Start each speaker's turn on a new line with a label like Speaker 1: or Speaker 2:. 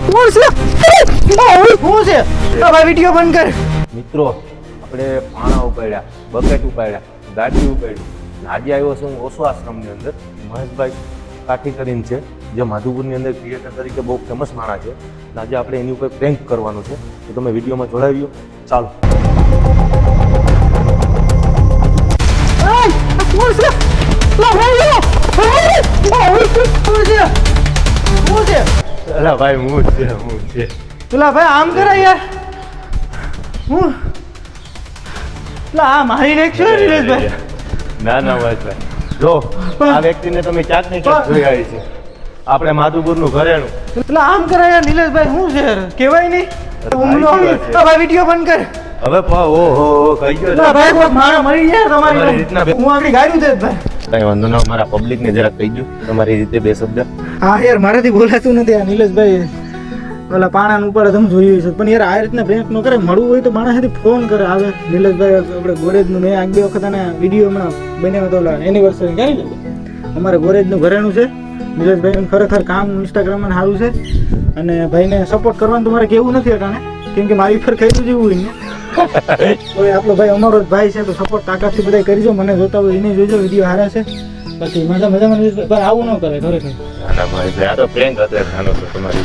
Speaker 1: કોણ છે? શું છે? ભાઈ વિડિયો બંધ કર.
Speaker 2: મિત્રો આપણે પાણા ઉપાડ્યા, બકેટ ઉપાડ્યા, ગાડી ઉપાડી. આજે આવ્યો છું હું ઓશો આશ્રમની અંદર. મહેશભાઈ કાઠી કરીને છે, જે માધુપુરની અંદર ક્રિએટર તરીકે બહુ ફેમસ માણસ છે. આજે આપણે એની ઉપર પ્રેન્ક કરવાનું છે, તો તમે વિડીયોમાં જોડાવ્યો. ચાલો.
Speaker 1: કોણ છે? શું છે?
Speaker 2: અલા ભાઈ હું છે.
Speaker 1: પેલા ભાઈ આમ કરે યાર. હું પેલા આ મારી નાખશો નિલેશભાઈ.
Speaker 2: ના મહેશભાઈ, જો આ વ્યક્તિને તમે ક્યાંક ને ક્યાંક જોઈ આવી છે. આપણે માધુપુરનું ઘરેણું.
Speaker 1: પેલા આમ કરે યાર નિલેશભાઈ. શું છે યાર? કહેવાય નહીં. ભાઈ વિડીયો બંધ કર.
Speaker 2: હવે ઓહો કહી ગયો
Speaker 1: પેલા ભાઈ કોઈ મારા મરી જાય
Speaker 2: તમારી
Speaker 1: તમારી
Speaker 2: રીતના
Speaker 1: હું આપણી ગાડી દે ભાઈ.
Speaker 2: કઈ વાંધો ના, મારા પબ્લિકને જરાક કહી દો તમારી રીતે બે શબ્દ.
Speaker 1: હા યાર મારાથી બોલાતું નથી આ નિલેશભાઈ. પેલા પાણા ઉપર તમે જોયું છે પણ યાર આ રીતના પ્રેન્ક ન કરે. મળવું હોય તો માણસથી ફોન કરે આવે. નિલેશભાઈ આપણે ગોરેજનું મેં એક બે વખત આને વિડીયો હમણાં બનાવ્યો તો એનિવર્સરી કરી દીધું. અમારે ગોરેજનું ઘરેણું છે. નિલેશભાઈનું ખરેખર કામ ઇન્સ્ટાગ્રામમાં સારું છે અને ભાઈને સપોર્ટ કરવાનું તમારે કેવું નથી અટાણે, કેમ કે મારી ઉપર કર્યું જેવું હોય ને. તો આપણો ભાઈ અમારો જ ભાઈ છે તો સપોર્ટ તાકાતથી બધા કરજો. મને જોતા હોય એને જોજો, વિડીયો સારા છે. બાકી મજામાં આવું ન કરે ખરેખર.
Speaker 2: ના ભાઈ આ તો પ્રેન્ક હતો તમારી.